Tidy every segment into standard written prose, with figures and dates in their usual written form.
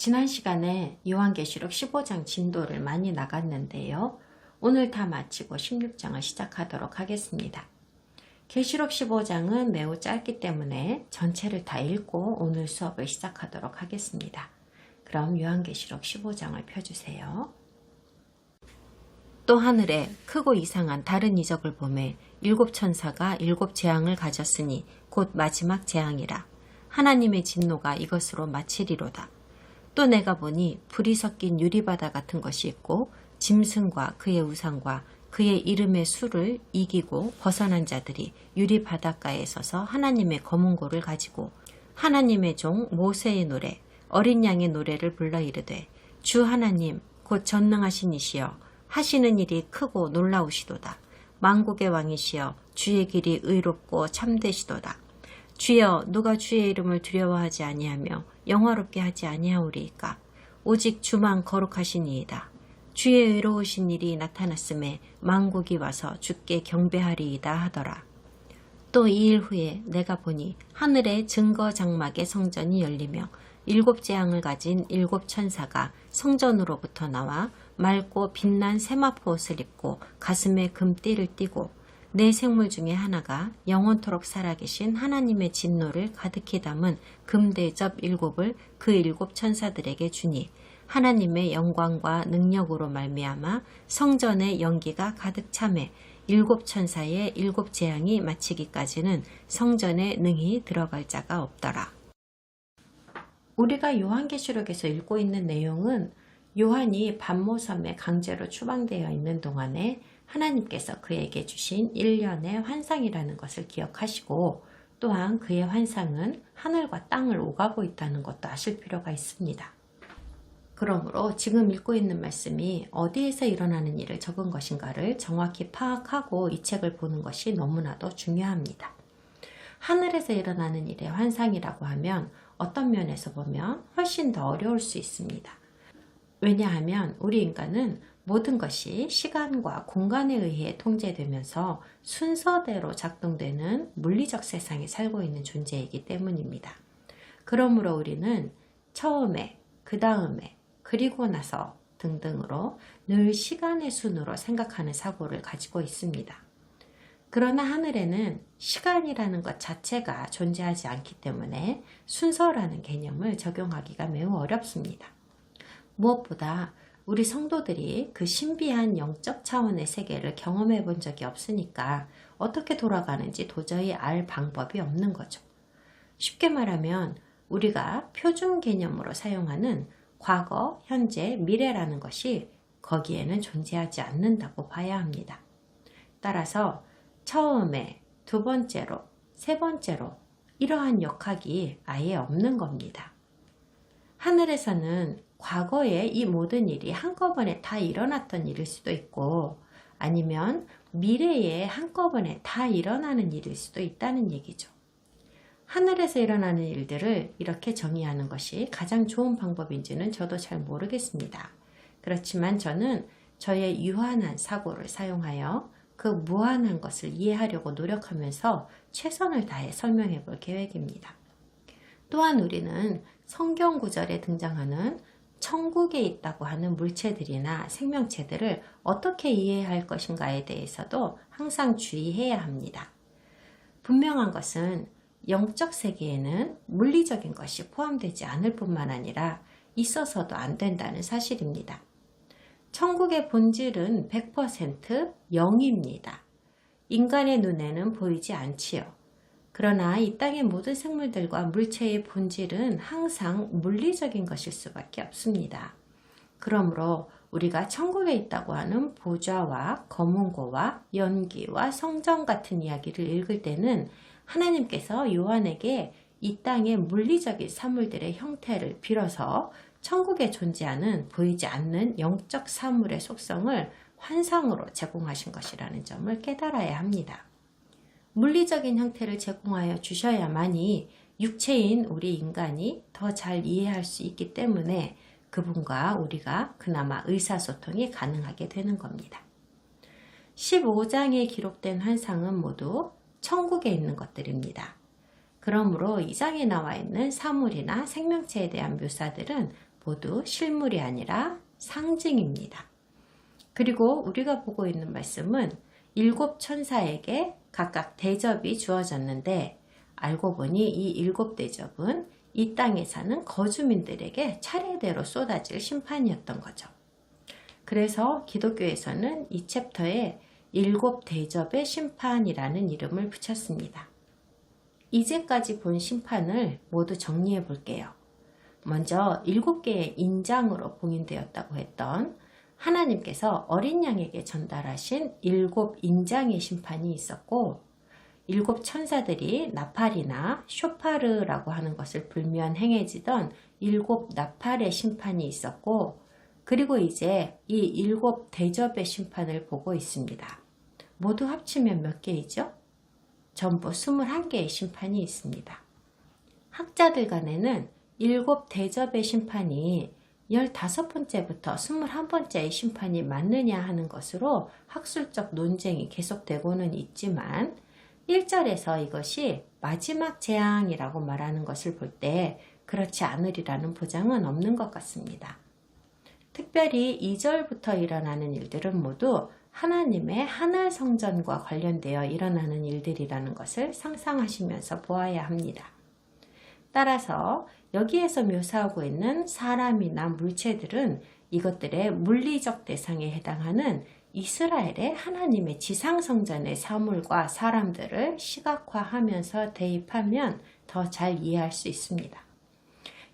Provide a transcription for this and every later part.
지난 시간에 요한계시록 15장 진도를 많이 나갔는데요. 오늘 다 마치고 16장을 시작하도록 하겠습니다. 계시록 15장은 매우 짧기 때문에 전체를 다 읽고 오늘 수업을 시작하도록 하겠습니다. 그럼 요한계시록 15장을 펴주세요. 또 하늘에 크고 이상한 다른 이적을 보매 일곱 천사가 일곱 재앙을 가졌으니 곧 마지막 재앙이라. 하나님의 진노가 이것으로 마치리로다. 또 내가 보니 불이 섞인 유리바다 같은 것이 있고 짐승과 그의 우상과 그의 이름의 수를 이기고 벗어난 자들이 유리바닷가에 서서 하나님의 검은고를 가지고 하나님의 종 모세의 노래 어린 양의 노래를 불러 이르되 주 하나님 곧 전능하신 이시여 하시는 일이 크고 놀라우시도다. 만국의 왕이시여 주의 길이 의롭고 참되시도다. 주여 누가 주의 이름을 두려워하지 아니하며 영화롭게 하지 아니하오리이까. 오직 주만 거룩하시니이다. 주의 의로우신 일이 나타났음에 만국이 와서 주께 경배하리이다 하더라. 또 2일 후에 내가 보니 하늘의 증거 장막의 성전이 열리며 일곱 재앙을 가진 일곱 천사가 성전으로부터 나와 맑고 빛난 세마포 옷을 입고 가슴에 금띠를 띠고 네 생물 중에 하나가 영원토록 살아계신 하나님의 진노를 가득히 담은 금대접 일곱을 그 일곱 천사들에게 주니 하나님의 영광과 능력으로 말미암아 성전의 연기가 가득 차매 일곱 천사의 일곱 재앙이 마치기까지는 성전에 능히 들어갈 자가 없더라. 우리가 요한계시록에서 읽고 있는 내용은 요한이 반모섬에 강제로 추방되어 있는 동안에 하나님께서 그에게 주신 1년의 환상이라는 것을 기억하시고 또한 그의 환상은 하늘과 땅을 오가고 있다는 것도 아실 필요가 있습니다. 그러므로 지금 읽고 있는 말씀이 어디에서 일어나는 일을 적은 것인가를 정확히 파악하고 이 책을 보는 것이 너무나도 중요합니다. 하늘에서 일어나는 일의 환상이라고 하면 어떤 면에서 보면 훨씬 더 어려울 수 있습니다. 왜냐하면 우리 인간은 모든 것이 시간과 공간에 의해 통제되면서 순서대로 작동되는 물리적 세상에 살고 있는 존재이기 때문입니다. 그러므로 우리는 처음에, 그 다음에, 그리고 나서 등등으로 늘 시간의 순으로 생각하는 사고를 가지고 있습니다. 그러나 하늘에는 시간이라는 것 자체가 존재하지 않기 때문에 순서라는 개념을 적용하기가 매우 어렵습니다. 무엇보다 우리 성도들이 그 신비한 영적 차원의 세계를 경험해 본 적이 없으니까 어떻게 돌아가는지 도저히 알 방법이 없는 거죠. 쉽게 말하면 우리가 표준 개념으로 사용하는 과거, 현재, 미래라는 것이 거기에는 존재하지 않는다고 봐야 합니다. 따라서 처음에, 두 번째로, 세 번째로 이러한 역학이 아예 없는 겁니다. 하늘에서는 과거에 이 모든 일이 한꺼번에 다 일어났던 일일 수도 있고 아니면 미래에 한꺼번에 다 일어나는 일일 수도 있다는 얘기죠. 하늘에서 일어나는 일들을 이렇게 정의하는 것이 가장 좋은 방법인지는 저도 잘 모르겠습니다. 그렇지만 저는 저의 유한한 사고를 사용하여 그 무한한 것을 이해하려고 노력하면서 최선을 다해 설명해 볼 계획입니다. 또한 우리는 성경 구절에 등장하는 천국에 있다고 하는 물체들이나 생명체들을 어떻게 이해할 것인가에 대해서도 항상 주의해야 합니다. 분명한 것은 영적 세계에는 물리적인 것이 포함되지 않을 뿐만 아니라 있어서도 안 된다는 사실입니다. 천국의 본질은 100% 영입니다. 인간의 눈에는 보이지 않지요. 그러나 이 땅의 모든 생물들과 물체의 본질은 항상 물리적인 것일 수밖에 없습니다. 그러므로 우리가 천국에 있다고 하는 보좌와 검은고와 연기와 성전 같은 이야기를 읽을 때는 하나님께서 요한에게 이 땅의 물리적인 사물들의 형태를 빌어서 천국에 존재하는 보이지 않는 영적 사물의 속성을 환상으로 제공하신 것이라는 점을 깨달아야 합니다. 물리적인 형태를 제공하여 주셔야만이 육체인 우리 인간이 더 잘 이해할 수 있기 때문에 그분과 우리가 그나마 의사소통이 가능하게 되는 겁니다. 15장에 기록된 환상은 모두 천국에 있는 것들입니다. 그러므로 이 장에 나와 있는 사물이나 생명체에 대한 묘사들은 모두 실물이 아니라 상징입니다. 그리고 우리가 보고 있는 말씀은 7 천사에게 각각 대접이 주어졌는데, 알고 보니 이 7 대접은 이 땅에 사는 거주민들에게 차례대로 쏟아질 심판이었던 거죠. 그래서 기독교에서는 이 챕터에 7 대접의 심판이라는 이름을 붙였습니다. 이제까지 본 심판을 모두 정리해 볼게요. 먼저 7개의 인장으로 봉인되었다고 했던 하나님께서 어린 양에게 전달하신 7 인장의 심판이 있었고, 7 천사들이 나팔이나 쇼파르라고 하는 것을 불면 행해지던 7 나팔의 심판이 있었고, 그리고 이제 이 7 대접의 심판을 보고 있습니다. 모두 합치면 몇 개이죠? 전부 21개의 심판이 있습니다. 학자들 간에는 7 대접의 심판이 15번째부터 21번째의 심판이 맞느냐 하는 것으로 학술적 논쟁이 계속되고는 있지만, 1절에서 이것이 마지막 재앙이라고 말하는 것을 볼 때 그렇지 않으리라는 보장은 없는 것 같습니다. 특별히 2절부터 일어나는 일들은 모두 하나님의 하늘 성전과 관련되어 일어나는 일들이라는 것을 상상하시면서 보아야 합니다. 따라서 여기에서 묘사하고 있는 사람이나 물체들은 이것들의 물리적 대상에 해당하는 이스라엘의 하나님의 지상성전의 사물과 사람들을 시각화하면서 대입하면 더 잘 이해할 수 있습니다.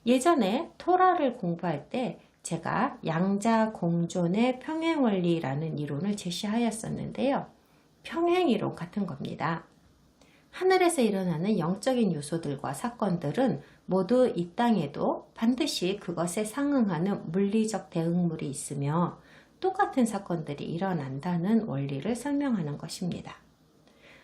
예전에 토라를 공부할 때 제가 양자공존의 평행원리라는 이론을 제시하였었는데요. 평행이론 같은 겁니다. 하늘에서 일어나는 영적인 요소들과 사건들은 모두 이 땅에도 반드시 그것에 상응하는 물리적 대응물이 있으며 똑같은 사건들이 일어난다는 원리를 설명하는 것입니다.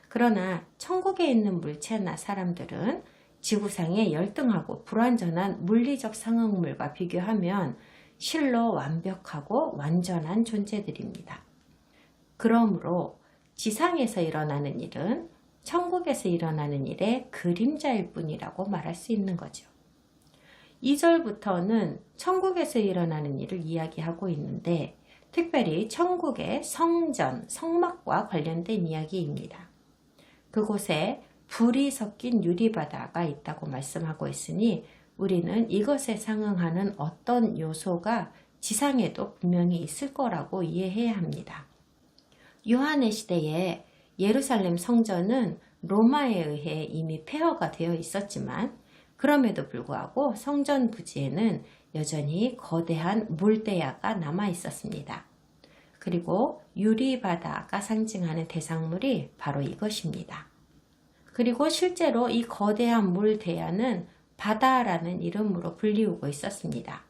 그러나 천국에 있는 물체나 사람들은 지구상의 열등하고 불완전한 물리적 상응물과 비교하면 실로 완벽하고 완전한 존재들입니다. 그러므로 지상에서 일어나는 일은 천국에서 일어나는 일의 그림자일 뿐이라고 말할 수 있는 거죠. 2절부터는 천국에서 일어나는 일을 이야기하고 있는데, 특별히 천국의 성전, 성막과 관련된 이야기입니다. 그곳에 불이 섞인 유리바다가 있다고 말씀하고 있으니 우리는 이것에 상응하는 어떤 요소가 지상에도 분명히 있을 거라고 이해해야 합니다. 요한의 시대에 예루살렘 성전은 로마에 의해 이미 폐허가 되어 있었지만, 그럼에도 불구하고 성전 부지에는 여전히 거대한 물대야가 남아 있었습니다. 그리고 유리바다가 상징하는 대상물이 바로 이것입니다. 그리고 실제로 이 거대한 물대야는 바다라는 이름으로 불리우고 있었습니다.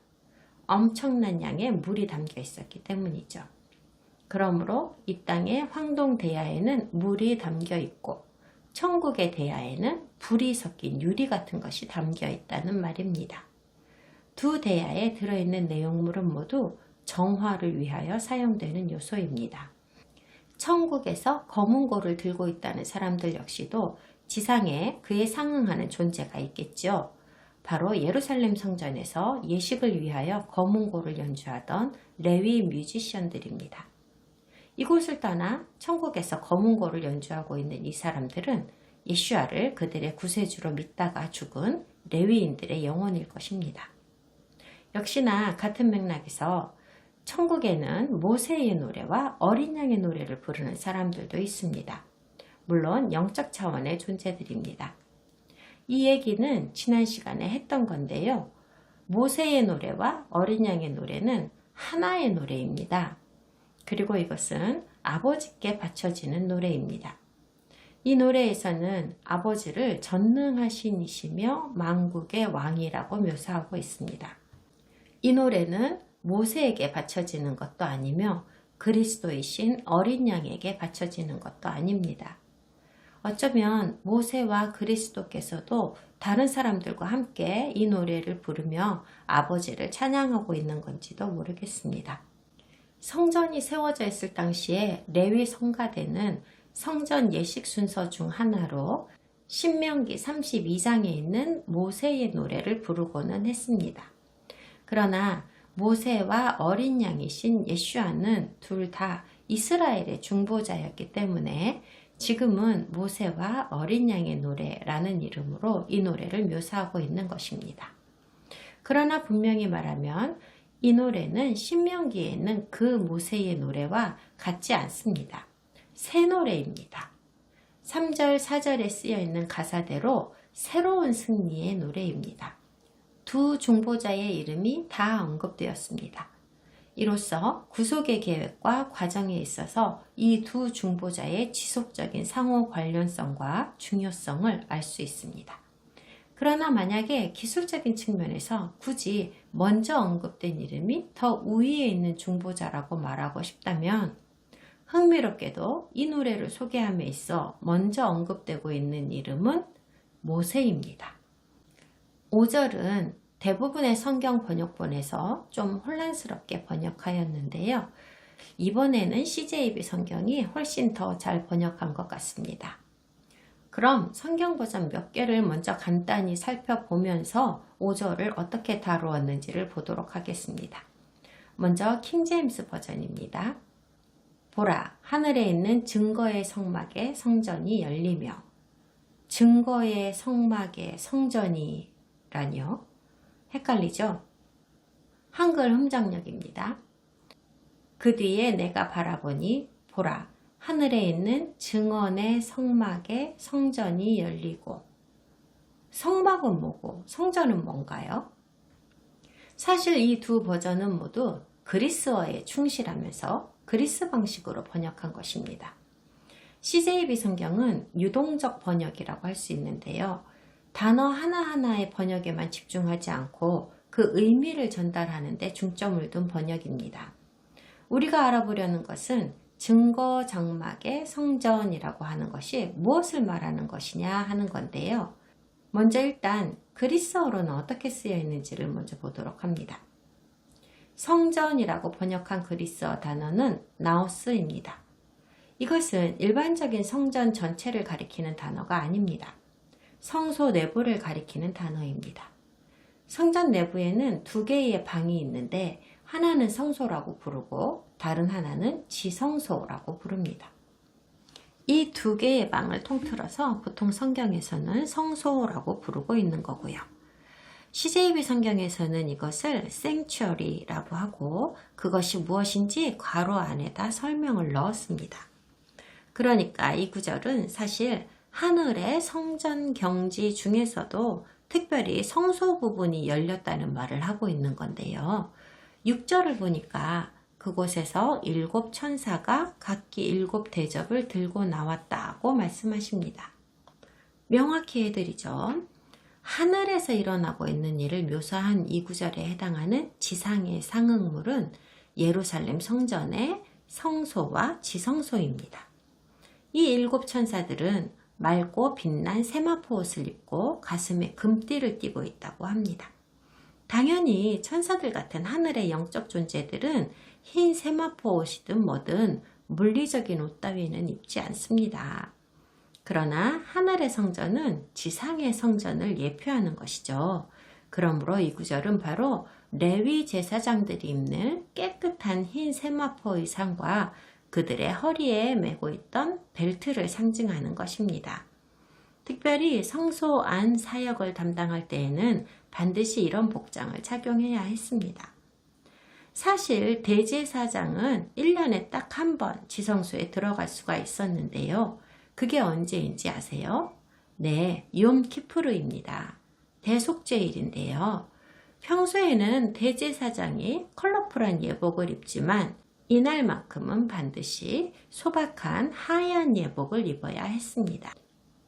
엄청난 양의 물이 담겨 있었기 때문이죠. 그러므로 이 땅의 황동대야에는 물이 담겨 있고, 천국의 대야에는 불이 섞인 유리 같은 것이 담겨 있다는 말입니다. 두 대야에 들어있는 내용물은 모두 정화를 위하여 사용되는 요소입니다. 천국에서 검은고를 들고 있다는 사람들 역시도 지상에 그에 상응하는 존재가 있겠죠. 바로 예루살렘 성전에서 예식을 위하여 검은고를 연주하던 레위 뮤지션들입니다. 이곳을 떠나 천국에서 검은고를 연주하고 있는 이 사람들은 예슈아를 그들의 구세주로 믿다가 죽은 레위인들의 영혼일 것입니다. 역시나 같은 맥락에서 천국에는 모세의 노래와 어린 양의 노래를 부르는 사람들도 있습니다. 물론 영적 차원의 존재들입니다. 이 얘기는 지난 시간에 했던 건데요. 모세의 노래와 어린 양의 노래는 하나의 노래입니다. 그리고 이것은 아버지께 바쳐지는 노래입니다. 이 노래에서는 아버지를 전능하신이시며 만국의 왕이라고 묘사하고 있습니다. 이 노래는 모세에게 바쳐지는 것도 아니며 그리스도이신 어린 양에게 바쳐지는 것도 아닙니다. 어쩌면 모세와 그리스도께서도 다른 사람들과 함께 이 노래를 부르며 아버지를 찬양하고 있는 건지도 모르겠습니다. 성전이 세워져 있을 당시에 레위 성가대는 성전 예식 순서 중 하나로 신명기 32장에 있는 모세의 노래를 부르고는 했습니다. 그러나 모세와 어린 양이신 예슈아는 둘 다 이스라엘의 중보자였기 때문에 지금은 모세와 어린 양의 노래라는 이름으로 이 노래를 묘사하고 있는 것입니다. 그러나 분명히 말하면 이 노래는 신명기에 있는 그 모세의 노래와 같지 않습니다. 새 노래입니다. 3절, 4절에 쓰여 있는 가사대로 새로운 승리의 노래입니다. 두 중보자의 이름이 다 언급되었습니다. 이로써 구속의 계획과 과정에 있어서 이 두 중보자의 지속적인 상호 관련성과 중요성을 알 수 있습니다. 그러나 만약에 기술적인 측면에서 굳이 먼저 언급된 이름이 더 우위에 있는 중보자라고 말하고 싶다면 흥미롭게도 이 노래를 소개함에 있어 먼저 언급되고 있는 이름은 모세입니다. 5절은 대부분의 성경 번역본에서 좀 혼란스럽게 번역하였는데요. 이번에는 CJB 성경이 훨씬 더 잘 번역한 것 같습니다. 그럼 성경 버전 몇 개를 먼저 간단히 살펴보면서 5절을 어떻게 다루었는지를 보도록 하겠습니다. 먼저 킹제임스 버전입니다. 보라, 하늘에 있는 증거의 성막에 성전이 열리며. 증거의 성막에 성전이라뇨? 헷갈리죠? 한글 흠정력입니다. 그 뒤에 내가 바라보니 보라, 하늘에 있는 증언의 성막에 성전이 열리고. 성막은 뭐고 성전은 뭔가요? 사실 이 두 버전은 모두 그리스어에 충실하면서 그리스 방식으로 번역한 것입니다. CJB 성경은 유동적 번역이라고 할 수 있는데요. 단어 하나하나의 번역에만 집중하지 않고 그 의미를 전달하는 데 중점을 둔 번역입니다. 우리가 알아보려는 것은 증거 장막의 성전이라고 하는 것이 무엇을 말하는 것이냐 하는 건데요. 먼저 일단 그리스어로는 어떻게 쓰여 있는지를 먼저 보도록 합니다. 성전이라고 번역한 그리스어 단어는 나오스입니다. 이것은 일반적인 성전 전체를 가리키는 단어가 아닙니다. 성소 내부를 가리키는 단어입니다. 성전 내부에는 두 개의 방이 있는데 하나는 성소라고 부르고 다른 하나는 지성소라고 부릅니다. 이 두 개의 방을 통틀어서 보통 성경에서는 성소라고 부르고 있는 거고요. CJB 성경에서는 이것을 sanctuary라고 하고 그것이 무엇인지 괄호 안에다 설명을 넣었습니다. 그러니까 이 구절은 사실 하늘의 성전 경지 중에서도 특별히 성소 부분이 열렸다는 말을 하고 있는 건데요. 6절을 보니까 그곳에서 7 천사가 각기 7 대접을 들고 나왔다고 말씀하십니다. 명확히 해드리죠. 하늘에서 일어나고 있는 일을 묘사한 이 구절에 해당하는 지상의 상응물은 예루살렘 성전의 성소와 지성소입니다. 이 7 천사들은 맑고 빛난 세마포 옷을 입고 가슴에 금띠를 띠고 있다고 합니다. 당연히 천사들 같은 하늘의 영적 존재들은 흰 세마포 옷이든 뭐든 물리적인 옷 따위는 입지 않습니다. 그러나 하늘의 성전은 지상의 성전을 예표하는 것이죠. 그러므로 이 구절은 바로 레위 제사장들이 입는 깨끗한 흰 세마포 의상과 그들의 허리에 메고 있던 벨트를 상징하는 것입니다. 특별히 성소 안 사역을 담당할 때에는 반드시 이런 복장을 착용해야 했습니다. 사실 대제사장은 1년에 딱 한 번 지성소에 들어갈 수가 있었는데요. 그게 언제인지 아세요? 네, 욤키푸르입니다. 대속죄일인데요. 평소에는 대제사장이 컬러풀한 예복을 입지만 이날만큼은 반드시 소박한 하얀 예복을 입어야 했습니다.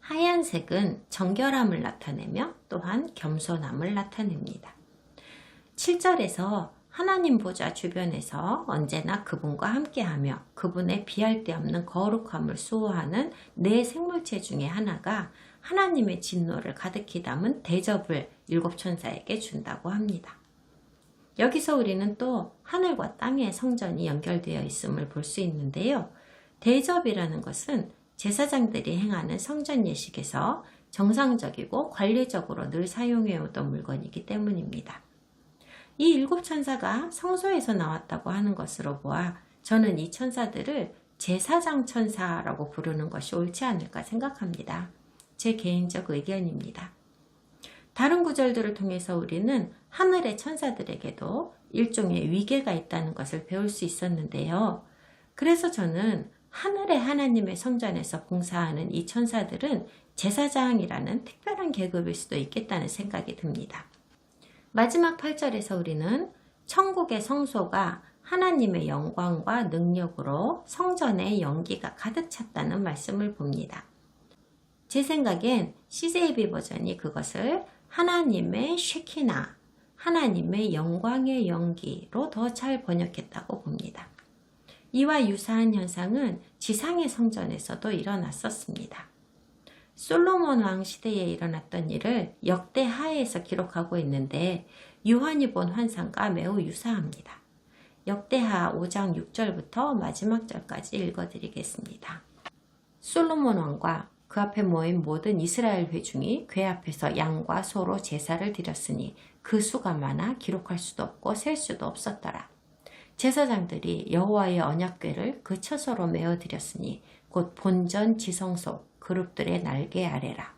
하얀색은 정결함을 나타내며 또한 겸손함을 나타냅니다. 7절에서 하나님 보좌 주변에서 언제나 그분과 함께하며 그분의 비할 데 없는 거룩함을 수호하는 네 생물체 중에 하나가 하나님의 진노를 가득히 담은 대접을 7 천사에게 준다고 합니다. 여기서 우리는 또 하늘과 땅의 성전이 연결되어 있음을 볼 수 있는데요. 대접이라는 것은 제사장들이 행하는 성전 예식에서 정상적이고 관리적으로 늘 사용해 오던 물건이기 때문입니다. 이 일곱 천사가 성소에서 나왔다고 하는 것으로 보아 저는 이 천사들을 제사장 천사라고 부르는 것이 옳지 않을까 생각합니다. 제 개인적 의견입니다. 다른 구절들을 통해서 우리는 하늘의 천사들에게도 일종의 위계가 있다는 것을 배울 수 있었는데요. 그래서 저는 하늘의 하나님의 성전에서 봉사하는 이 천사들은 제사장이라는 특별한 계급일 수도 있겠다는 생각이 듭니다. 마지막 8절에서 우리는 천국의 성소가 하나님의 영광과 능력으로 성전의 연기가 가득 찼다는 말씀을 봅니다. 제 생각엔 CJB 버전이 그것을 하나님의 쉐키나, 하나님의 영광의 연기로 더 잘 번역했다고 봅니다. 이와 유사한 현상은 지상의 성전에서도 일어났었습니다. 솔로몬 왕 시대에 일어났던 일을 역대하에서 기록하고 있는데 요한이 본 환상과 매우 유사합니다. 역대하 5장 6절부터 마지막 절까지 읽어드리겠습니다. 솔로몬 왕과 그 앞에 모인 모든 이스라엘 회중이 궤 앞에서 양과 소로 제사를 드렸으니 그 수가 많아 기록할 수도 없고 셀 수도 없었더라. 제사장들이 여호와의 언약궤를 그 처소로 메어 드렸으니 곧 본전 지성소 그룹들의 날개 아래라.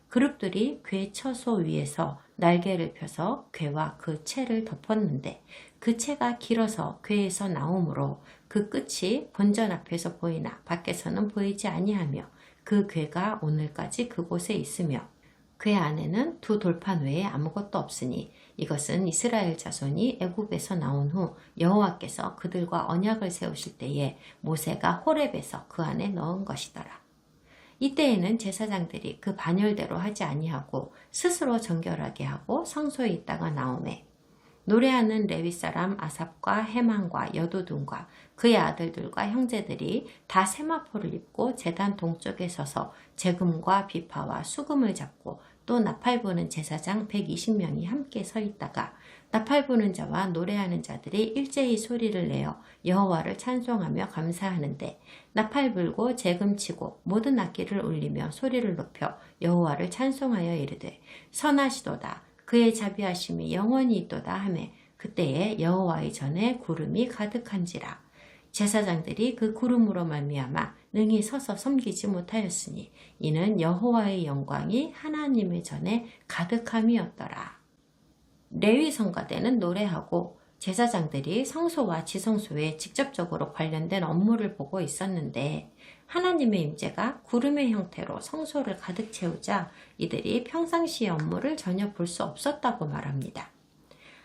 그룹들이 궤 처소 위에서 날개를 펴서 궤와 그 채를 덮었는데 그 채가 길어서 궤에서 나오므로 그 끝이 본전 앞에서 보이나 밖에서는 보이지 아니하며 그 궤가 오늘까지 그곳에 있으며 궤 안에는 두 돌판 외에 아무것도 없으니 이것은 이스라엘 자손이 애굽에서 나온 후 여호와께서 그들과 언약을 세우실 때에 모세가 호렙에서 그 안에 넣은 것이더라. 이때에는 제사장들이 그 반열대로 하지 아니하고 스스로 정결하게 하고 성소에 있다가 나오매 노래하는 레위 사람 아삽과 헤만과 여두둔과 그의 아들들과 형제들이 다 세마포를 입고 제단 동쪽에 서서 재금과 비파와 수금을 잡고 또 나팔 부는 제사장 120명이 함께 서 있다가 나팔 부는 자와 노래하는 자들이 일제히 소리를 내어 여호와를 찬송하며 감사하는데 나팔 불고 재금 치고 모든 악기를 울리며 소리를 높여 여호와를 찬송하여 이르되 선하시도다 그의 자비하심이 영원히 있도다 하매 그때에 여호와의 전에 구름이 가득한지라. 제사장들이 그 구름으로 말미암아 능히 서서 섬기지 못하였으니 이는 여호와의 영광이 하나님의 전에 가득함이었더라. 레위 성가대는 노래하고 제사장들이 성소와 지성소에 직접적으로 관련된 업무를 보고 있었는데 하나님의 임재가 구름의 형태로 성소를 가득 채우자 이들이 평상시의 업무를 전혀 볼 수 없었다고 말합니다.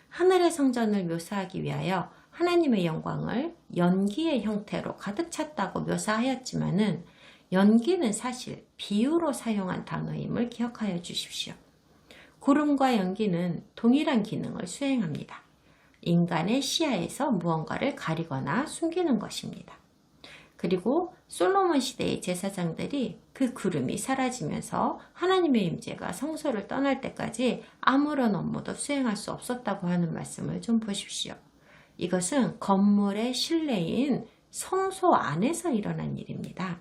하늘의 성전을 묘사하기 위하여 하나님의 영광을 연기의 형태로 가득 찼다고 묘사하였지만은 연기는 사실 비유로 사용한 단어임을 기억하여 주십시오. 구름과 연기는 동일한 기능을 수행합니다. 인간의 시야에서 무언가를 가리거나 숨기는 것입니다. 그리고 솔로몬 시대의 제사장들이 그 구름이 사라지면서 하나님의 임재가 성소를 떠날 때까지 아무런 업무도 수행할 수 없었다고 하는 말씀을 좀 보십시오. 이것은 건물의 실내인 성소 안에서 일어난 일입니다.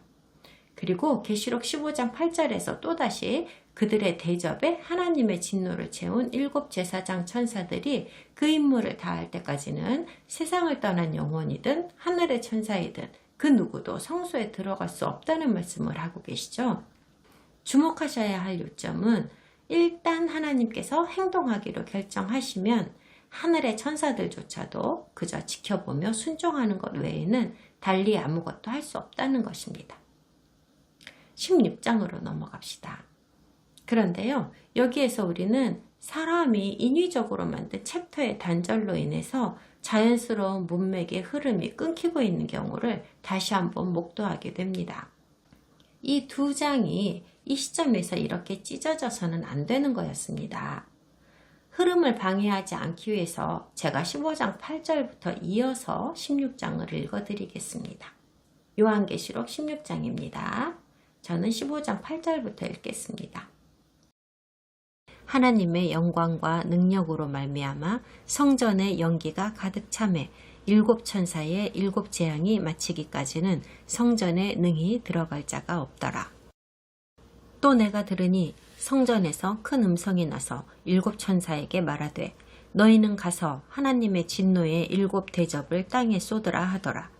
그리고 계시록 15장 8절에서 또다시 그들의 대접에 하나님의 진노를 채운 7 제사장 천사들이 그 임무를 다할 때까지는 세상을 떠난 영혼이든 하늘의 천사이든 그 누구도 성소에 들어갈 수 없다는 말씀을 하고 계시죠. 주목하셔야 할 요점은 일단 하나님께서 행동하기로 결정하시면 하늘의 천사들조차도 그저 지켜보며 순종하는 것 외에는 달리 아무것도 할 수 없다는 것입니다. 16장으로 넘어갑시다. 그런데요, 여기에서 우리는 사람이 인위적으로 만든 챕터의 단절로 인해서 자연스러운 문맥의 흐름이 끊기고 있는 경우를 다시 한번 목도하게 됩니다. 이 두 장이 이 시점에서 이렇게 찢어져서는 안 되는 거였습니다. 흐름을 방해하지 않기 위해서 제가 15장 8절부터 이어서 16장을 읽어드리겠습니다. 요한계시록 16장입니다. 저는 15장 8절부터 읽겠습니다. 하나님의 영광과 능력으로 말미암아 성전의 연기가 가득 차매 7 천사의 7 재앙이 마치기까지는 성전에 능히 들어갈 자가 없더라. 또 내가 들으니 성전에서 큰 음성이 나서 7 천사에게 말하되 너희는 가서 하나님의 진노의 7 대접을 땅에 쏟으라 하더라.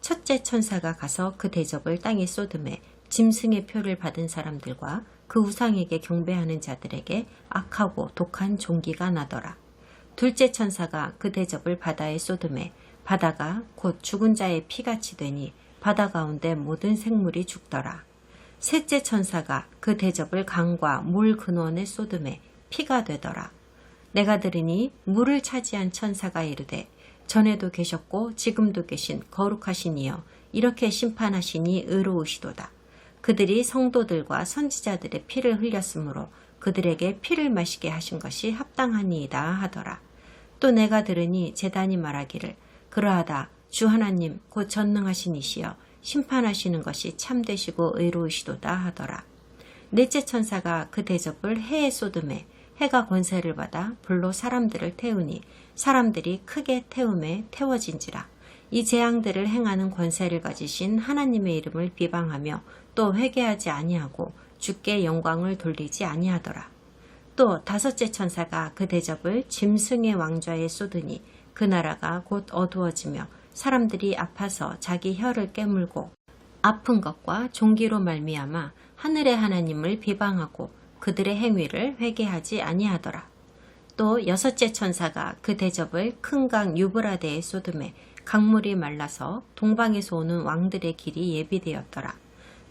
첫째 천사가 가서 그 대접을 땅에 쏟음에 짐승의 표를 받은 사람들과 그 우상에게 경배하는 자들에게 악하고 독한 종기가 나더라. 둘째 천사가 그 대접을 바다에 쏟음에 바다가 곧 죽은 자의 피같이 되니 바다 가운데 모든 생물이 죽더라. 셋째 천사가 그 대접을 강과 물 근원에 쏟음에 피가 되더라. 내가 들으니 물을 차지한 천사가 이르되 전에도 계셨고 지금도 계신 거룩하신 이여 이렇게 심판하시니 의로우시도다. 그들이 성도들과 선지자들의 피를 흘렸으므로 그들에게 피를 마시게 하신 것이 합당하니이다 하더라. 또 내가 들으니 제단이 말하기를 그러하다 주 하나님 곧 전능하신 이시여 심판하시는 것이 참되시고 의로우시도다 하더라. 넷째 천사가 그 대접을 해에 쏟음에 해가 권세를 받아 불로 사람들을 태우니 사람들이 크게 태움에 태워진지라. 이 재앙들을 행하는 권세를 가지신 하나님의 이름을 비방하며 또 회개하지 아니하고 주께 영광을 돌리지 아니하더라. 또 다섯째 천사가 그 대접을 짐승의 왕좌에 쏟으니 그 나라가 곧 어두워지며 사람들이 아파서 자기 혀를 깨물고 아픈 것과 종기로 말미암아 하늘의 하나님을 비방하고 그들의 행위를 회개하지 아니하더라. 또 여섯째 천사가 그 대접을 큰 강 유브라데에 쏟음에 강물이 말라서 동방에서 오는 왕들의 길이 예비되었더라.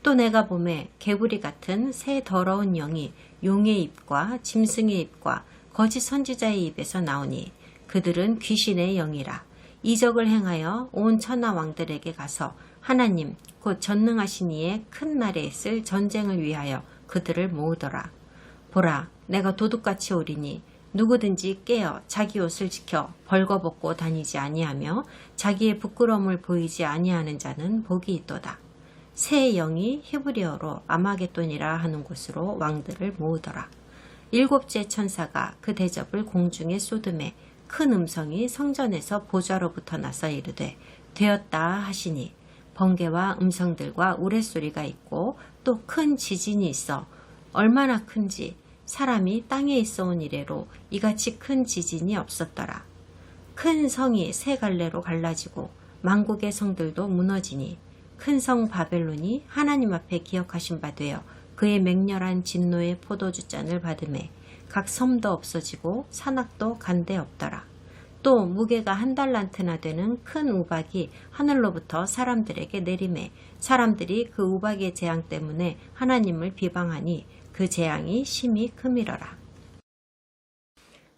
또 내가 보매 개구리 같은 새 더러운 영이 용의 입과 짐승의 입과 거짓 선지자의 입에서 나오니 그들은 귀신의 영이라. 이적을 행하여 온 천하 왕들에게 가서 하나님 곧 전능하신 이의 큰 날에 있을 전쟁을 위하여 그들을 모으더라. 보라 내가 도둑같이 오리니 누구든지 깨어 자기 옷을 지켜 벌거벗고 다니지 아니하며 자기의 부끄러움을 보이지 아니하는 자는 복이 있도다. 새 영이 히브리어로 아마겟돈이라 하는 곳으로 왕들을 모으더라. 일곱째 천사가 그 대접을 공중에 쏟음에 큰 음성이 성전에서 보좌로부터 나서 이르되 되었다 하시니 번개와 음성들과 우레소리가 있고 또 큰 지진이 있어 얼마나 큰지 사람이 땅에 있어온 이래로 이같이 큰 지진이 없었더라. 큰 성이 세 갈래로 갈라지고 만국의 성들도 무너지니 큰 성 바벨론이 하나님 앞에 기억하신 바 되어 그의 맹렬한 진노의 포도주잔을 받음에 각 섬도 없어지고 산악도 간데 없더라. 또 무게가 1달란트나 되는 큰 우박이 하늘로부터 사람들에게 내림에 사람들이 그 우박의 재앙 때문에 하나님을 비방하니 그 재앙이 심히 크미러라.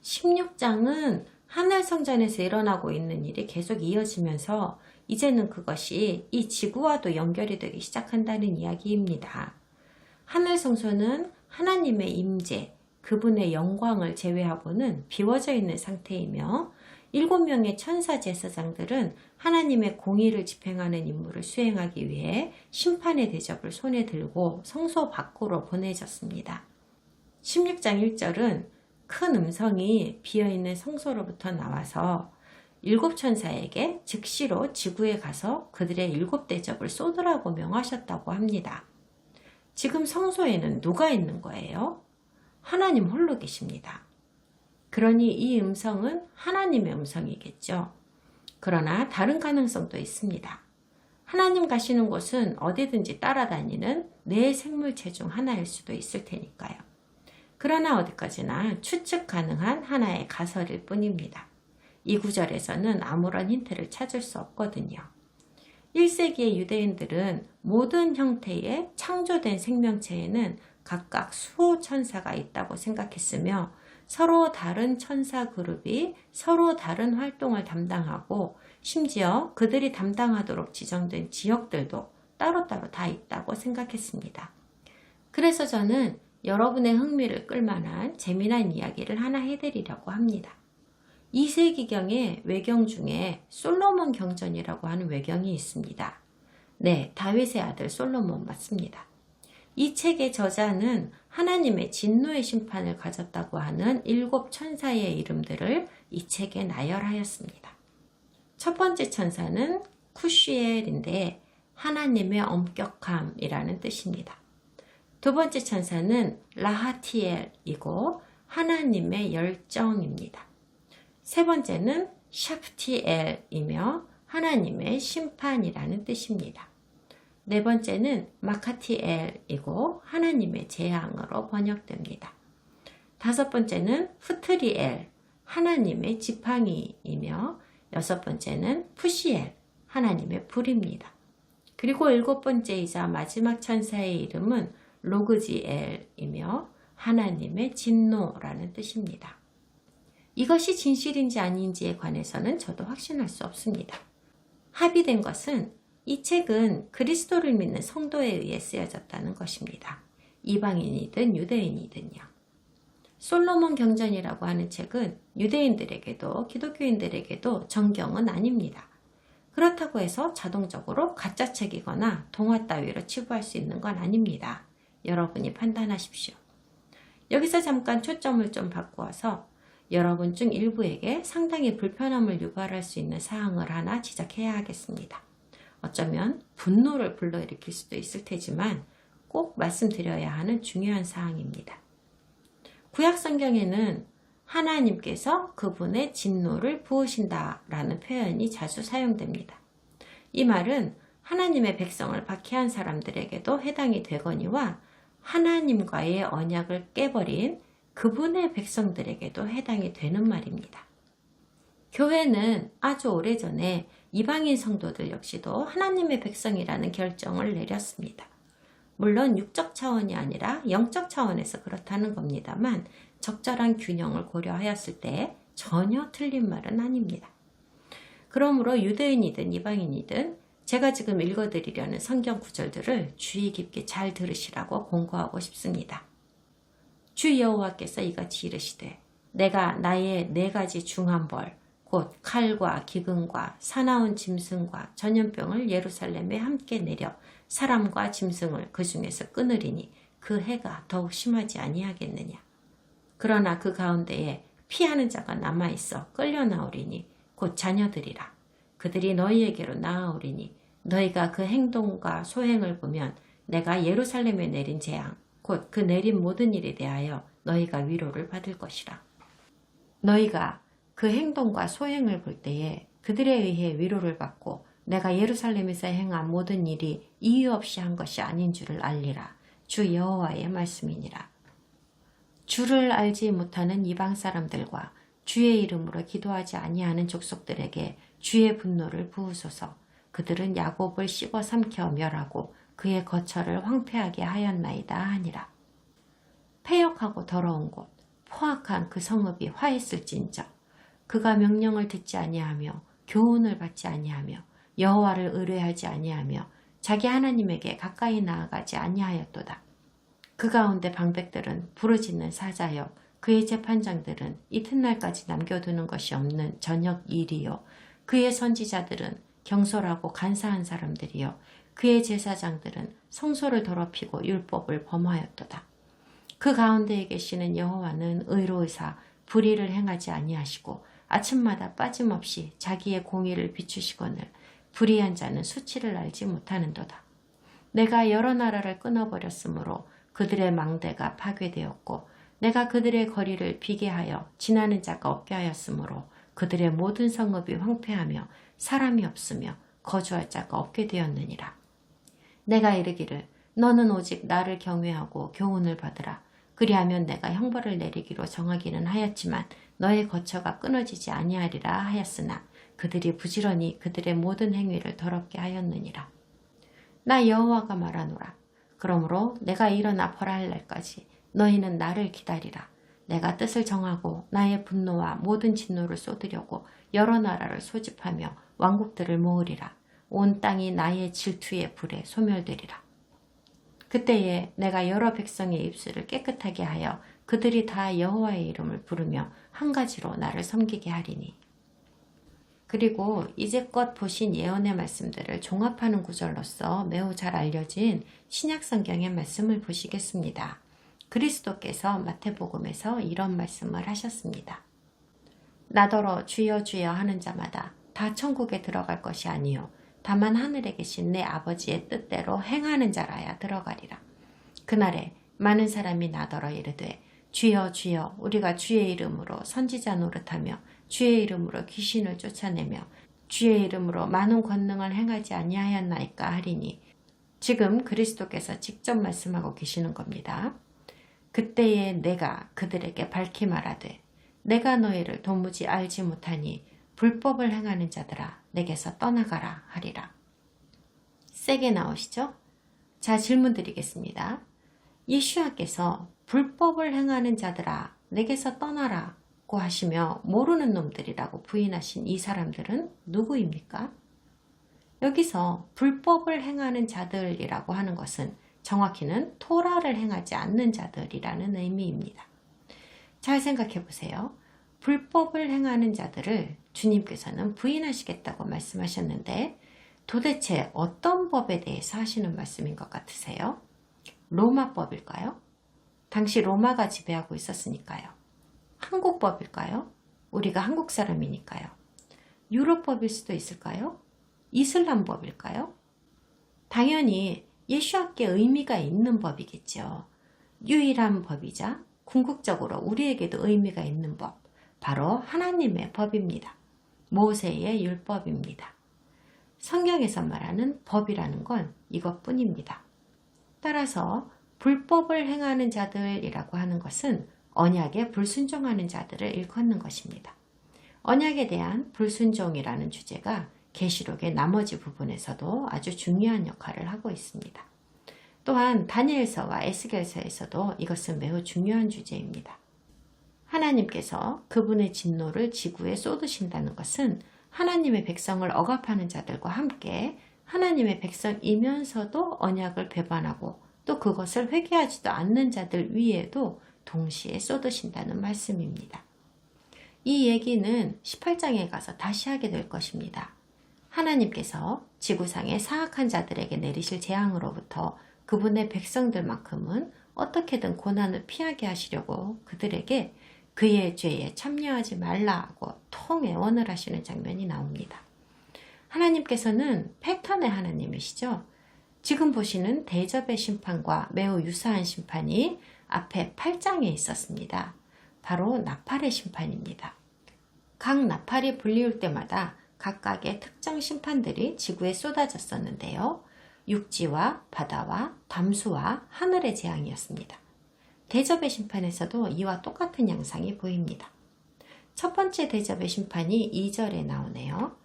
16장은 하늘 성전에서 일어나고 있는 일이 계속 이어지면서 이제는 그것이 이 지구와도 연결이 되기 시작한다는 이야기입니다. 하늘 성소는 하나님의 임재, 그분의 영광을 제외하고는 비워져 있는 상태이며 7명의 천사 제사장들은 하나님의 공의를 집행하는 임무를 수행하기 위해 심판의 대접을 손에 들고 성소 밖으로 보내졌습니다. 16장 1절은 큰 음성이 비어있는 성소로부터 나와서 7 천사에게 즉시로 지구에 가서 그들의 7 대접을 쏟으라고 명하셨다고 합니다. 지금 성소에는 누가 있는 거예요? 하나님 홀로 계십니다. 그러니 이 음성은 하나님의 음성이겠죠. 그러나 다른 가능성도 있습니다. 하나님 가시는 곳은 어디든지 따라다니는 내 생물체 중 하나일 수도 있을 테니까요. 그러나 어디까지나 추측 가능한 하나의 가설일 뿐입니다. 이 구절에서는 아무런 힌트를 찾을 수 없거든요. 1세기의 유대인들은 모든 형태의 창조된 생명체에는 각각 수호 천사가 있다고 생각했으며 서로 다른 천사 그룹이 서로 다른 활동을 담당하고 심지어 그들이 담당하도록 지정된 지역들도 따로따로 다 있다고 생각했습니다. 그래서 저는 여러분의 흥미를 끌만한 재미난 이야기를 하나 해드리려고 합니다. 2세기경의 외경 중에 솔로몬 경전이라고 하는 외경이 있습니다. 네, 다윗의 아들 솔로몬 맞습니다. 이 책의 저자는 하나님의 진노의 심판을 가졌다고 하는 7 천사의 이름들을 이 책에 나열하였습니다. 첫 번째 천사는 쿠시엘인데 하나님의 엄격함이라는 뜻입니다. 두 번째 천사는 라하티엘이고 하나님의 열정입니다. 세 번째는 샤프티엘이며 하나님의 심판이라는 뜻입니다. 네 번째는 마카티엘이고 하나님의 재앙으로 번역됩니다. 다섯 번째는 후트리엘, 하나님의 지팡이이며 여섯 번째는 푸시엘, 하나님의 불입니다. 그리고 일곱 번째이자 마지막 천사의 이름은 로그지엘이며 하나님의 진노라는 뜻입니다. 이것이 진실인지 아닌지에 관해서는 저도 확신할 수 없습니다. 합의된 것은 이 책은 그리스도를 믿는 성도에 의해 쓰여졌다는 것입니다. 이방인이든 유대인이든요. 솔로몬 경전이라고 하는 책은 유대인들에게도 기독교인들에게도 정경은 아닙니다. 그렇다고 해서 자동적으로 가짜책이거나 동화 따위로 치부할 수 있는 건 아닙니다. 여러분이 판단하십시오. 여기서 잠깐 초점을 좀 바꾸어서 여러분 중 일부에게 상당히 불편함을 유발할 수 있는 사항을 하나 지적해야 하겠습니다. 어쩌면 분노를 불러일으킬 수도 있을 테지만 꼭 말씀드려야 하는 중요한 사항입니다. 구약 성경에는 하나님께서 그분의 진노를 부으신다라는 표현이 자주 사용됩니다. 이 말은 하나님의 백성을 박해한 사람들에게도 해당이 되거니와 하나님과의 언약을 깨버린 그분의 백성들에게도 해당이 되는 말입니다. 교회는 아주 오래전에 이방인 성도들 역시도 하나님의 백성이라는 결정을 내렸습니다. 물론 육적 차원이 아니라 영적 차원에서 그렇다는 겁니다만 적절한 균형을 고려하였을 때 전혀 틀린 말은 아닙니다. 그러므로 유대인이든 이방인이든 제가 지금 읽어드리려는 성경 구절들을 주의 깊게 잘 들으시라고 공고하고 싶습니다. 주 여호와께서 이같이 이르시되 내가 나의 4가지 중한 벌 곧 칼과 기근과 사나운 짐승과 전염병을 예루살렘에 함께 내려 사람과 짐승을 그 중에서 끊으리니 그 해가 더욱 심하지 아니하겠느냐. 그러나 그 가운데에 피하는 자가 남아있어 끌려 나오리니 곧 자녀들이라. 그들이 너희에게로 나아오리니 너희가 그 행동과 소행을 보면 내가 예루살렘에 내린 재앙 곧 그 내린 모든 일에 대하여 너희가 위로를 받을 것이라. 너희가 그 행동과 소행을 볼 때에 그들에 의해 위로를 받고 내가 예루살렘에서 행한 모든 일이 이유 없이 한 것이 아닌 줄을 알리라. 주 여호와의 말씀이니라. 주를 알지 못하는 이방 사람들과 주의 이름으로 기도하지 아니하는 족속들에게 주의 분노를 부으소서. 그들은 야곱을 씹어 삼켜 멸하고 그의 거처를 황폐하게 하였나이다 하니라. 패역하고 더러운 곳, 포악한 그 성읍이 화했을진저 그가 명령을 듣지 아니하며 교훈을 받지 아니하며 여호와를 의뢰하지 아니하며 자기 하나님에게 가까이 나아가지 아니하였도다. 그 가운데 방백들은 부르짖는 사자여 그의 재판장들은 이튿날까지 남겨두는 것이 없는 저녁 일이요 그의 선지자들은 경솔하고 간사한 사람들이요 그의 제사장들은 성소를 더럽히고 율법을 범하였도다. 그 가운데에 계시는 여호와는 의로우사 불의를 행하지 아니하시고 아침마다 빠짐없이 자기의 공의를 비추시거늘 불의한 자는 수치를 알지 못하는도다. 내가 여러 나라를 끊어버렸으므로 그들의 망대가 파괴되었고 내가 그들의 거리를 비게 하여 지나는 자가 없게 하였으므로 그들의 모든 성읍이 황폐하며 사람이 없으며 거주할 자가 없게 되었느니라. 내가 이르기를 너는 오직 나를 경외하고 교훈을 받으라. 그리하면 내가 형벌을 내리기로 정하기는 하였지만 너의 거처가 끊어지지 아니하리라 하였으나 그들이 부지런히 그들의 모든 행위를 더럽게 하였느니라. 나 여호와가 말하노라. 그러므로 내가 일어나 벌할 날까지 너희는 나를 기다리라. 내가 뜻을 정하고 나의 분노와 모든 진노를 쏟으려고 여러 나라를 소집하며 왕국들을 모으리라. 온 땅이 나의 질투의 불에 소멸되리라. 그때에 내가 여러 백성의 입술을 깨끗하게 하여 그들이 다 여호와의 이름을 부르며 한 가지로 나를 섬기게 하리니. 그리고 이제껏 보신 예언의 말씀들을 종합하는 구절로서 매우 잘 알려진 신약성경의 말씀을 보시겠습니다. 그리스도께서 마태복음에서 이런 말씀을 하셨습니다. 나더러 주여 주여 하는 자마다 다 천국에 들어갈 것이 아니요 다만 하늘에 계신 내 아버지의 뜻대로 행하는 자라야 들어가리라. 그날에 많은 사람이 나더러 이르되 주여 주여 우리가 주의 이름으로 선지자 노릇하며 주의 이름으로 귀신을 쫓아내며 주의 이름으로 많은 권능을 행하지 아니하였나이까 하리니, 지금 그리스도께서 직접 말씀하고 계시는 겁니다. 그때에 내가 그들에게 밝히 말하되 내가 너희를 도무지 알지 못하니 불법을 행하는 자들아 내게서 떠나가라 하리라. 세게 나오시죠? 자, 질문 드리겠습니다. 예수님께서 불법을 행하는 자들아 내게서 떠나라고 하시며 모르는 놈들이라고 부인하신 이 사람들은 누구입니까? 여기서 불법을 행하는 자들이라고 하는 것은 정확히는 토라를 행하지 않는 자들이라는 의미입니다. 잘 생각해 보세요. 불법을 행하는 자들을 주님께서는 부인하시겠다고 말씀하셨는데 도대체 어떤 법에 대해서 하시는 말씀인 것 같으세요? 로마법일까요? 당시 로마가 지배하고 있었으니까요. 한국법일까요? 우리가 한국 사람이니까요. 유럽법일 수도 있을까요? 이슬람법일까요? 당연히 예수님께 의미가 있는 법이겠죠. 유일한 법이자 궁극적으로 우리에게도 의미가 있는 법, 바로 하나님의 법입니다. 모세의 율법입니다. 성경에서 말하는 법이라는 건 이것뿐입니다. 따라서 불법을 행하는 자들이라고 하는 것은 언약에 불순종하는 자들을 일컫는 것입니다. 언약에 대한 불순종이라는 주제가 계시록의 나머지 부분에서도 아주 중요한 역할을 하고 있습니다. 또한 다니엘서와 에스겔서에서도 이것은 매우 중요한 주제입니다. 하나님께서 그분의 진노를 지구에 쏟으신다는 것은 하나님의 백성을 억압하는 자들과 함께 하나님의 백성이면서도 언약을 배반하고 또 그것을 회개하지도 않는 자들 위에도 동시에 쏟으신다는 말씀입니다. 이 얘기는 18장에 가서 다시 하게 될 것입니다. 하나님께서 지구상의 사악한 자들에게 내리실 재앙으로부터 그분의 백성들만큼은 어떻게든 고난을 피하게 하시려고 그들에게 그의 죄에 참여하지 말라고 통애원을 하시는 장면이 나옵니다. 하나님께서는 패턴의 하나님이시죠. 지금 보시는 대접의 심판과 매우 유사한 심판이 앞에 8장에 있었습니다. 바로 나팔의 심판입니다. 각 나팔이 불리울 때마다 각각의 특정 심판들이 지구에 쏟아졌었는데요. 육지와 바다와 담수와 하늘의 재앙이었습니다. 대접의 심판에서도 이와 똑같은 양상이 보입니다. 첫 번째 대접의 심판이 2절에 나오네요.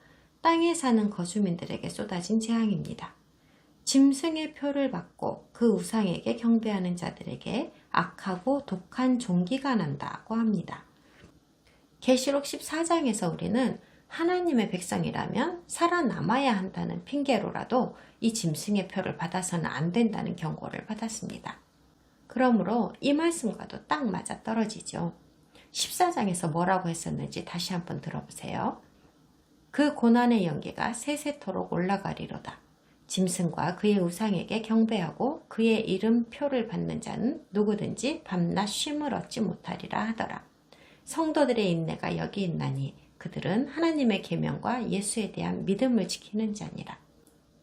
땅에 사는 거주민들에게 쏟아진 재앙입니다. 짐승의 표를 받고 그 우상에게 경배하는 자들에게 악하고 독한 종기가 난다고 합니다. 계시록 14장에서 우리는 하나님의 백성이라면 살아남아야 한다는 핑계로라도 이 짐승의 표를 받아서는 안 된다는 경고를 받았습니다. 그러므로 이 말씀과도 딱 맞아 떨어지죠. 14장에서 뭐라고 했었는지 다시 한번 들어보세요. 그 고난의 연기가 세세토록 올라가리로다. 짐승과 그의 우상에게 경배하고 그의 이름 표를 받는 자는 누구든지 밤낮 쉼을 얻지 못하리라 하더라. 성도들의 인내가 여기 있나니 그들은 하나님의 계명과 예수에 대한 믿음을 지키는 자니라.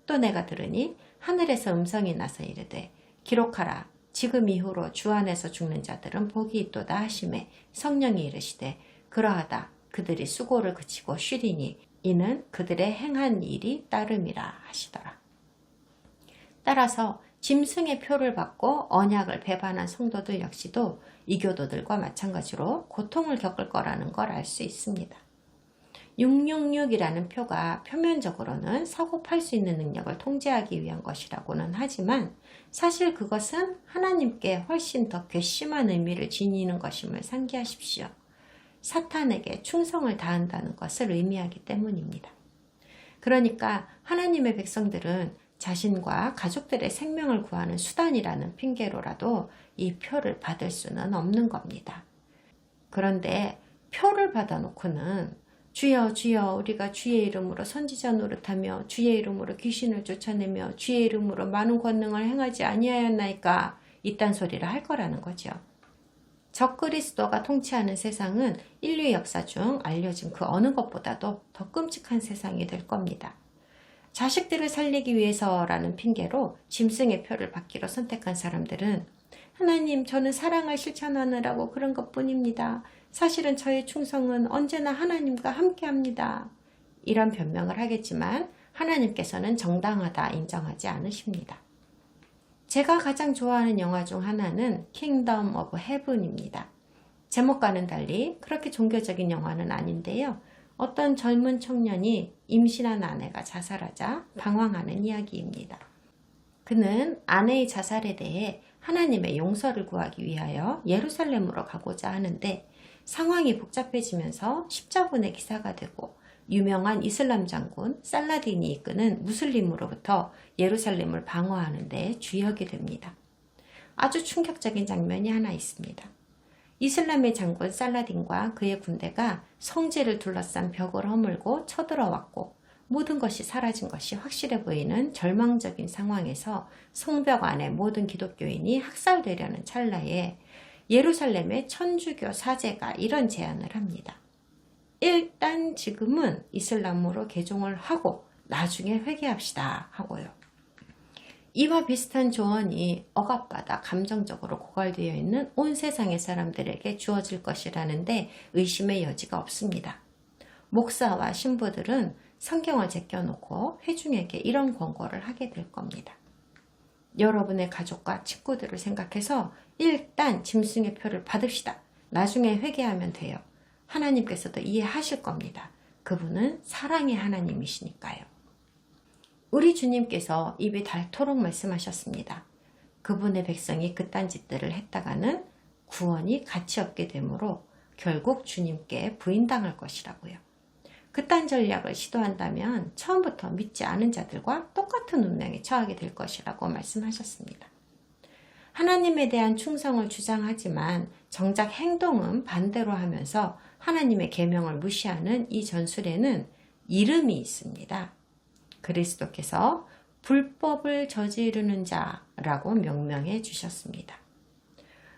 또 내가 들으니 하늘에서 음성이 나서 이르되 기록하라. 지금 이후로 주 안에서 죽는 자들은 복이 있도다 하시매 성령이 이르시되 그러하다. 그들이 수고를 그치고 쉬리니 이는 그들의 행한 일이 따름이라 하시더라. 따라서 짐승의 표를 받고 언약을 배반한 성도들 역시도 이교도들과 마찬가지로 고통을 겪을 거라는 걸 알 수 있습니다. 666이라는 표가 표면적으로는 사고 팔 수 있는 능력을 통제하기 위한 것이라고는 하지만 사실 그것은 하나님께 훨씬 더 괘씸한 의미를 지니는 것임을 상기하십시오. 사탄에게 충성을 다한다는 것을 의미하기 때문입니다. 그러니까 하나님의 백성들은 자신과 가족들의 생명을 구하는 수단이라는 핑계로라도 이 표를 받을 수는 없는 겁니다. 그런데 표를 받아놓고는 주여 주여 우리가 주의 이름으로 선지자 노릇하며 주의 이름으로 귀신을 쫓아내며 주의 이름으로 많은 권능을 행하지 아니하였나이까 이딴 소리를 할 거라는 거죠. 적그리스도가 통치하는 세상은 인류 역사 중 알려진 그 어느 것보다도 더 끔찍한 세상이 될 겁니다. 자식들을 살리기 위해서라는 핑계로 짐승의 표를 받기로 선택한 사람들은 하나님, 저는 사랑을 실천하느라고 그런 것뿐입니다. 사실은 저의 충성은 언제나 하나님과 함께합니다. 이런 변명을 하겠지만 하나님께서는 정당하다 인정하지 않으십니다. 제가 가장 좋아하는 영화 중 하나는 킹덤 오브 헤븐입니다. 제목과는 달리 그렇게 종교적인 영화는 아닌데요. 어떤 젊은 청년이 임신한 아내가 자살하자 방황하는 이야기입니다. 그는 아내의 자살에 대해 하나님의 용서를 구하기 위하여 예루살렘으로 가고자 하는데 상황이 복잡해지면서 십자군의 기사가 되고 유명한 이슬람 장군 살라딘이 이끄는 무슬림으로부터 예루살렘을 방어하는 데 주역이 됩니다. 아주 충격적인 장면이 하나 있습니다. 이슬람의 장군 살라딘과 그의 군대가 성지를 둘러싼 벽을 허물고 쳐들어왔고 모든 것이 사라진 것이 확실해 보이는 절망적인 상황에서 성벽 안에 모든 기독교인이 학살되려는 찰나에 예루살렘의 천주교 사제가 이런 제안을 합니다. 일단 지금은 이슬람으로 개종을 하고 나중에 회개합시다 하고요. 이와 비슷한 조언이 억압받아 감정적으로 고갈되어 있는 온 세상의 사람들에게 주어질 것이라는데 의심의 여지가 없습니다. 목사와 신부들은 성경을 제껴놓고 회중에게 이런 권고를 하게 될 겁니다. 여러분의 가족과 친구들을 생각해서 일단 짐승의 표를 받읍시다. 나중에 회개하면 돼요. 하나님께서도 이해하실 겁니다. 그분은 사랑의 하나님이시니까요. 우리 주님께서 입이 닳도록 말씀하셨습니다. 그분의 백성이 그딴 짓들을 했다가는 구원이 가치 없게 되므로 결국 주님께 부인당할 것이라고요. 그딴 전략을 시도한다면 처음부터 믿지 않은 자들과 똑같은 운명에 처하게 될 것이라고 말씀하셨습니다. 하나님에 대한 충성을 주장하지만 정작 행동은 반대로 하면서 하나님의 계명을 무시하는 이 전술에는 이름이 있습니다. 그리스도께서 불법을 저지르는 자라고 명명해 주셨습니다.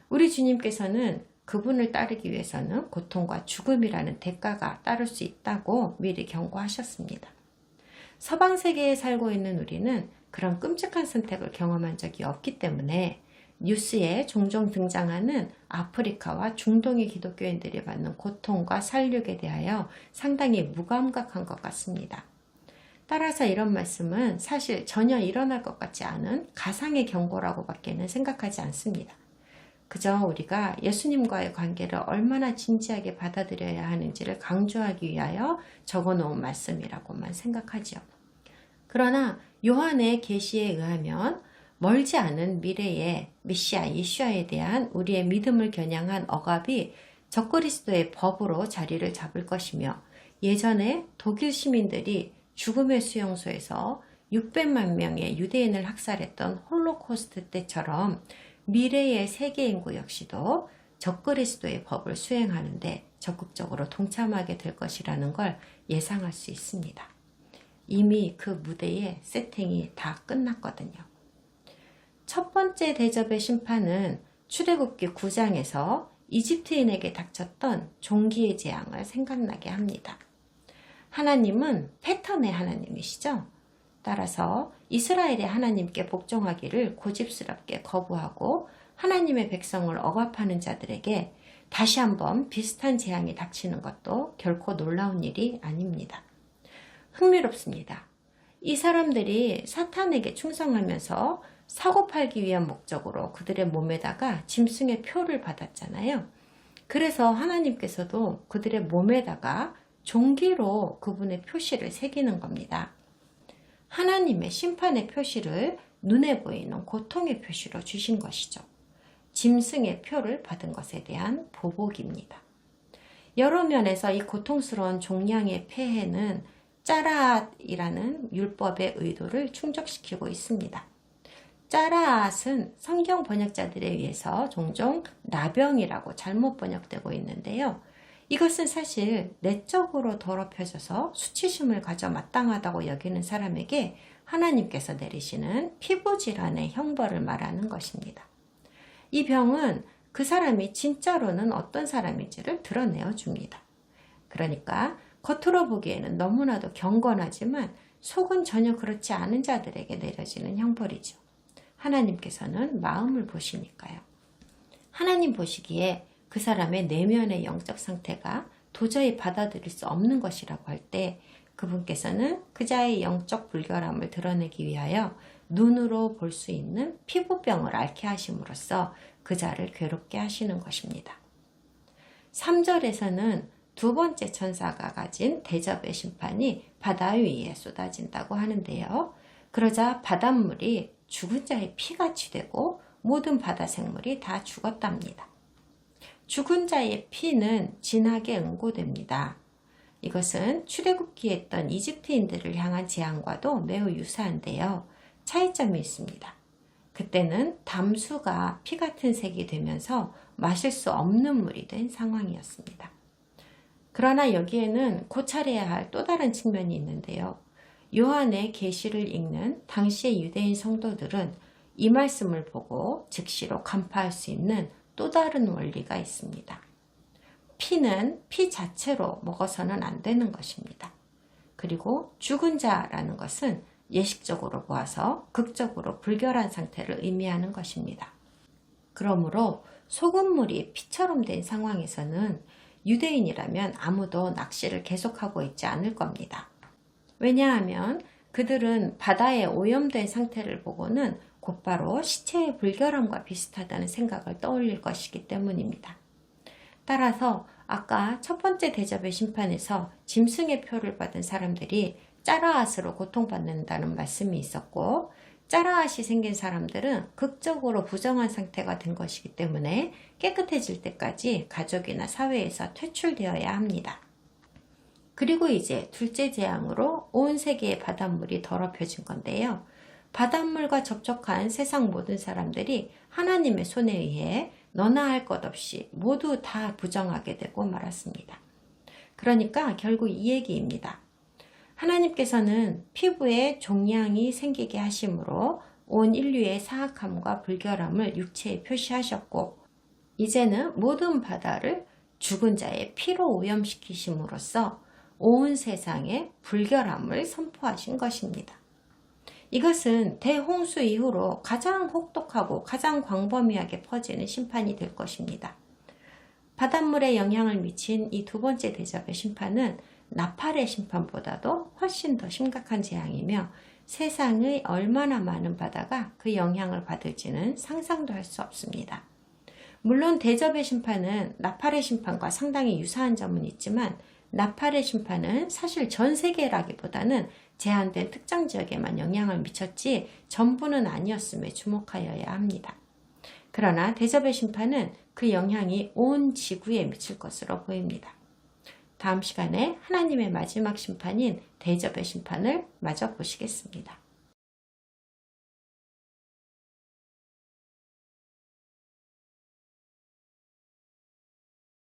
우리 주님께서는 그분을 따르기 위해서는 고통과 죽음이라는 대가가 따를 수 있다고 미리 경고하셨습니다. 서방 세계에 살고 있는 우리는 그런 끔찍한 선택을 경험한 적이 없기 때문에 뉴스에 종종 등장하는 아프리카와 중동의 기독교인들이 받는 고통과 살육에 대하여 상당히 무감각한 것 같습니다. 따라서 이런 말씀은 사실 전혀 일어날 것 같지 않은 가상의 경고라고 밖에는 생각하지 않습니다. 그저 우리가 예수님과의 관계를 얼마나 진지하게 받아들여야 하는지를 강조하기 위하여 적어놓은 말씀이라고만 생각하죠. 그러나 요한의 계시에 의하면 멀지 않은 미래의 메시아 예수아에 대한 우리의 믿음을 겨냥한 억압이 적그리스도의 법으로 자리를 잡을 것이며 예전에 독일 시민들이 죽음의 수용소에서 600만 명의 유대인을 학살했던 홀로코스트 때처럼 미래의 세계 인구 역시도 적그리스도의 법을 수행하는데 적극적으로 동참하게 될 것이라는 걸 예상할 수 있습니다. 이미 그 무대의 세팅이 다 끝났거든요. 첫 번째 대접의 심판은 출애굽기 9장에서 이집트인에게 닥쳤던 종기의 재앙을 생각나게 합니다. 하나님은 패턴의 하나님이시죠. 따라서 이스라엘의 하나님께 복종하기를 고집스럽게 거부하고 하나님의 백성을 억압하는 자들에게 다시 한번 비슷한 재앙이 닥치는 것도 결코 놀라운 일이 아닙니다. 흥미롭습니다. 이 사람들이 사탄에게 충성하면서 사고 팔기 위한 목적으로 그들의 몸에다가 짐승의 표를 받았잖아요. 그래서 하나님께서도 그들의 몸에다가 종기로 그분의 표시를 새기는 겁니다. 하나님의 심판의 표시를 눈에 보이는 고통의 표시로 주신 것이죠. 짐승의 표를 받은 것에 대한 보복입니다. 여러 면에서 이 고통스러운 종량의 폐해는 짜라앗이라는 율법의 의도를 충족시키고 있습니다. 짜라앗은 성경 번역자들에 의해서 종종 나병이라고 잘못 번역되고 있는데요. 이것은 사실 내적으로 더럽혀져서 수치심을 가져 마땅하다고 여기는 사람에게 하나님께서 내리시는 피부질환의 형벌을 말하는 것입니다. 이 병은 그 사람이 진짜로는 어떤 사람인지를 드러내어 줍니다. 그러니까 겉으로 보기에는 너무나도 경건하지만 속은 전혀 그렇지 않은 자들에게 내려지는 형벌이죠. 하나님께서는 마음을 보시니까요. 하나님 보시기에 그 사람의 내면의 영적 상태가 도저히 받아들일 수 없는 것이라고 할 때 그분께서는 그자의 영적 불결함을 드러내기 위하여 눈으로 볼 수 있는 피부병을 앓게 하심으로써 그자를 괴롭게 하시는 것입니다. 3절에서는 두 번째 천사가 가진 대접의 심판이 바다 위에 쏟아진다고 하는데요. 그러자 바닷물이 죽은 자의 피같이 되고 모든 바다 생물이 다 죽었답니다. 죽은 자의 피는 진하게 응고됩니다. 이것은 출애굽기에 있던 이집트인들을 향한 재앙과도 매우 유사한데요. 차이점이 있습니다. 그때는 담수가 피 같은 색이 되면서 마실 수 없는 물이 된 상황이었습니다. 그러나 여기에는 고찰해야 할 또 다른 측면이 있는데요. 요한의 계시를 읽는 당시의 유대인 성도들은 이 말씀을 보고 즉시로 간파할 수 있는 또 다른 원리가 있습니다. 피는 피 자체로 먹어서는 안 되는 것입니다. 그리고 죽은 자라는 것은 예식적으로 보아서 극적으로 불결한 상태를 의미하는 것입니다. 그러므로 소금물이 피처럼 된 상황에서는 유대인이라면 아무도 낚시를 계속하고 있지 않을 겁니다. 왜냐하면 그들은 바다에 오염된 상태를 보고는 곧바로 시체의 불결함과 비슷하다는 생각을 떠올릴 것이기 때문입니다. 따라서 아까 첫 번째 대접의 심판에서 짐승의 표를 받은 사람들이 짜라앗으로 고통받는다는 말씀이 있었고, 짜라앗이 생긴 사람들은 극적으로 부정한 상태가 된 것이기 때문에 깨끗해질 때까지 가족이나 사회에서 퇴출되어야 합니다. 그리고 이제 둘째 재앙으로 온 세계의 바닷물이 더럽혀진 건데요. 바닷물과 접촉한 세상 모든 사람들이 하나님의 손에 의해 너나 할 것 없이 모두 다 부정하게 되고 말았습니다. 그러니까 결국 이 얘기입니다. 하나님께서는 피부에 종양이 생기게 하심으로 온 인류의 사악함과 불결함을 육체에 표시하셨고, 이제는 모든 바다를 죽은 자의 피로 오염시키심으로써 온 세상에 불결함을 선포하신 것입니다. 이것은 대홍수 이후로 가장 혹독하고 가장 광범위하게 퍼지는 심판이 될 것입니다. 바닷물에 영향을 미친 이 두 번째 대접의 심판은 나팔의 심판보다도 훨씬 더 심각한 재앙이며 세상의 얼마나 많은 바다가 그 영향을 받을지는 상상도 할 수 없습니다. 물론 대접의 심판은 나팔의 심판과 상당히 유사한 점은 있지만 나팔의 심판은 사실 전 세계라기보다는 제한된 특정 지역에만 영향을 미쳤지 전부는 아니었음에 주목하여야 합니다. 그러나 대접의 심판은 그 영향이 온 지구에 미칠 것으로 보입니다. 다음 시간에 하나님의 마지막 심판인 대접의 심판을 마저 보시겠습니다.